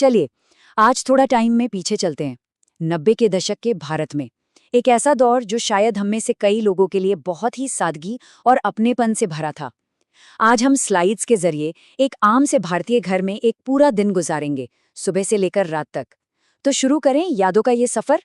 चलिए आज थोड़ा टाइम में पीछे चलते हैं। 90 के दशक के भारत में एक ऐसा दौर जो शायद हम में से कई लोगों के लिए बहुत ही सादगी और अपनेपन से भरा था। आज हम स्लाइड्स के जरिए एक आम से भारतीय घर में एक पूरा दिन गुजारेंगे, सुबह से लेकर रात तक। तो शुरू करें यादों का ये सफर।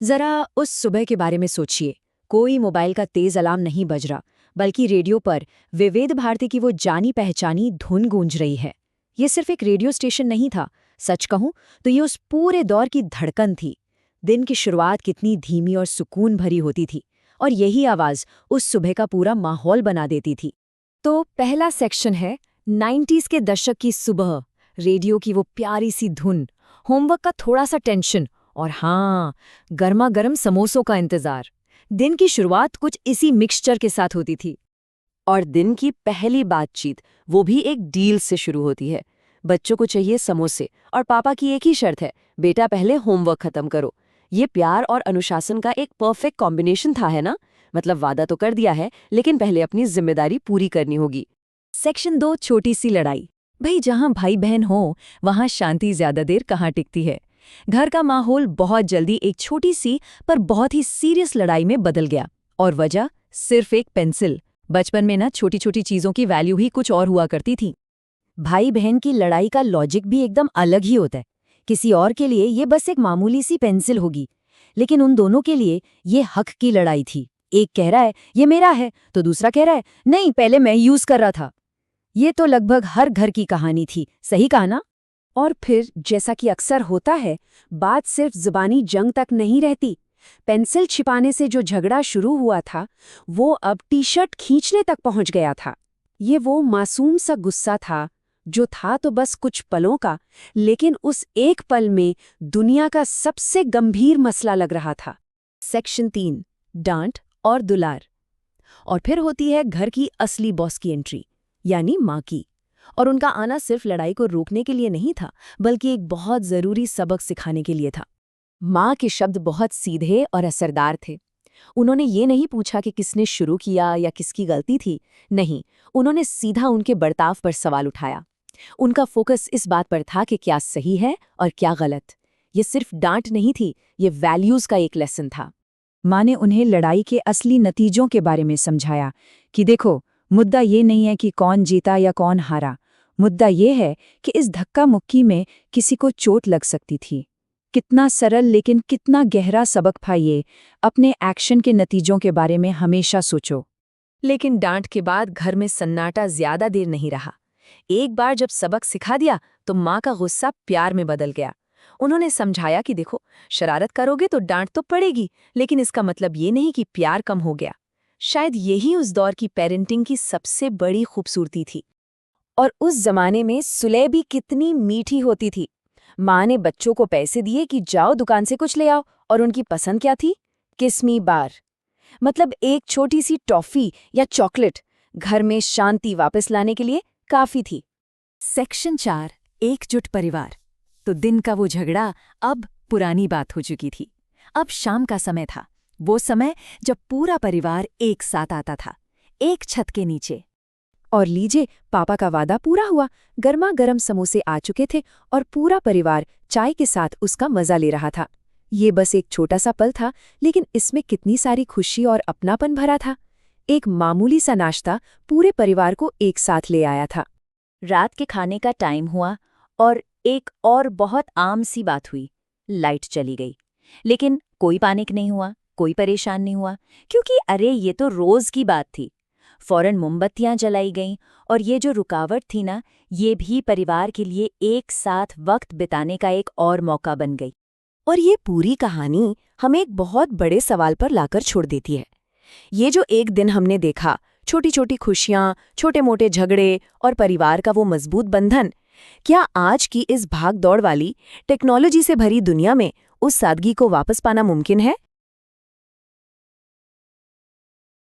जरा उस सुबह के बारे में सोचिए। कोई मोबाइल का तेज अलार्म नहीं बज रहा, बल्कि रेडियो पर विविध भारती की वो जानी पहचानी धुन गूंज रही है। ये सिर्फ एक रेडियो स्टेशन नहीं था, सच कहूं तो ये उस पूरे दौर की धड़कन थी। दिन की शुरुआत कितनी धीमी और सुकून भरी होती थी, और यही आवाज उस सुबह का पूरा माहौल बना देती थी। तो पहला सेक्शन है 90s के दशक की सुबह। रेडियो की वो प्यारी सी धुन, होमवर्क का थोड़ा सा टेंशन, और हाँ, गर्मा गर्म समोसों का इंतजार। दिन की शुरुआत कुछ इसी मिक्सचर के साथ होती थी। और दिन की पहली बातचीत वो भी एक डील से शुरू होती है। बच्चों को चाहिए समोसे और पापा की एक ही शर्त है, बेटा पहले होमवर्क खत्म करो। ये प्यार और अनुशासन का एक परफेक्ट कॉम्बिनेशन था, है ना? मतलब वादा तो कर दिया है, लेकिन पहले अपनी जिम्मेदारी पूरी करनी होगी। सेक्शन 2, छोटी सी लड़ाई। भाई, जहां भाई बहन हो वहां शांति ज्यादा देर कहाँ टिकती है। घर का माहौल बहुत जल्दी एक छोटी सी पर बहुत ही सीरियस लड़ाई में बदल गया, और वजह सिर्फ एक पेंसिल। बचपन में ना छोटी छोटी चीजों की वैल्यू ही कुछ और हुआ करती थी। भाई बहन की लड़ाई का लॉजिक भी एकदम अलग ही होता है। किसी और के लिए ये बस एक मामूली सी पेंसिल होगी, लेकिन उन दोनों के लिए ये हक की लड़ाई थी। एक कह रहा है ये मेरा है, तो दूसरा कह रहा है नहीं, पहले मैं यूज कर रहा था। ये तो लगभग हर घर की कहानी थी, सही कहा ना? और फिर जैसा कि अक्सर होता है, बात सिर्फ जुबानी जंग तक नहीं रहती। पेंसिल छिपाने से जो झगड़ा शुरू हुआ था, वो अब टी शर्ट खींचने तक पहुंच गया था। ये वो मासूम सा गुस्सा था जो था तो बस कुछ पलों का, लेकिन उस एक पल में दुनिया का सबसे गंभीर मसला लग रहा था। सेक्शन 3, डांट और दुलार। और फिर होती है घर की असली बॉस की एंट्री, यानी माँ की। और उनका आना सिर्फ लड़ाई को रोकने के लिए नहीं था, बल्कि एक बहुत जरूरी सबक सिखाने के लिए था। माँ के शब्द बहुत सीधे और असरदार थे। उन्होंने ये नहीं पूछा कि किसने शुरू किया या किसकी गलती थी। नहीं, उन्होंने सीधा उनके बर्ताव पर सवाल उठाया। उनका फोकस इस बात पर था कि क्या सही है और क्या गलत। ये सिर्फ डांट नहीं थी, ये वैल्यूज का एक लेसन था। माँ ने उन्हें लड़ाई के असली नतीजों के बारे में समझाया कि देखो, मुद्दा ये नहीं है कि कौन जीता या कौन हारा। मुद्दा ये है कि इस धक्का मुक्की में किसी को चोट लग सकती थी। कितना सरल लेकिन कितना गहरा सबक था ये। अपने एक्शन के नतीजों के बारे में हमेशा सोचो। लेकिन डांट के बाद घर में सन्नाटा ज्यादा देर नहीं रहा। एक बार जब सबक सिखा दिया तो माँ का गुस्सा प्यार में बदल गया। उन्होंने समझाया कि देखो, शरारत करोगे तो डांट तो पड़ेगी, लेकिन इसका मतलब ये नहीं कि प्यार कम हो गया। शायद यही उस दौर की पेरेंटिंग की सबसे बड़ी खूबसूरती थी। और उस जमाने में सुलह भी कितनी मीठी होती थी। माँ ने बच्चों को पैसे दिए कि जाओ दुकान से कुछ ले आओ, और उनकी पसंद क्या थी? किस्मी बार। मतलब एक छोटी सी टॉफी या चॉकलेट घर में शांति वापस लाने के लिए काफी थी। सेक्शन 4, एकजुट परिवार। तो दिन का वो झगड़ा अब पुरानी बात हो चुकी थी। अब शाम का समय था, वो समय जब पूरा परिवार एक साथ आता था, एक छत के नीचे। और लीजिए, पापा का वादा पूरा हुआ। गर्मा गर्म समोसे आ चुके थे और पूरा परिवार चाय के साथ उसका मजा ले रहा था। ये बस एक छोटा सा पल था, लेकिन इसमें कितनी सारी खुशी और अपनापन भरा था। एक मामूली सा नाश्ता पूरे परिवार को एक साथ ले आया था। रात के खाने का टाइम हुआ और एक और बहुत आम सी बात हुई। लाइट चली गई, लेकिन कोई पैनिक नहीं हुआ, कोई परेशान नहीं हुआ, क्योंकि अरे ये तो रोज की बात थी। फौरन मोमबत्तियां जलाई गईं, और ये जो रुकावट थी ना, ये भी परिवार के लिए एक साथ वक्त बिताने का एक और मौका बन गई। और ये पूरी कहानी हमें एक बहुत बड़े सवाल पर लाकर छोड़ देती है। ये जो एक दिन हमने देखा, छोटी छोटी खुशियां, छोटे मोटे झगड़े और परिवार का वो मजबूत बंधन, क्या आज की इस भाग दौड़ वाली टेक्नोलॉजी से भरी दुनिया में उस सादगी को वापस पाना मुमकिन है?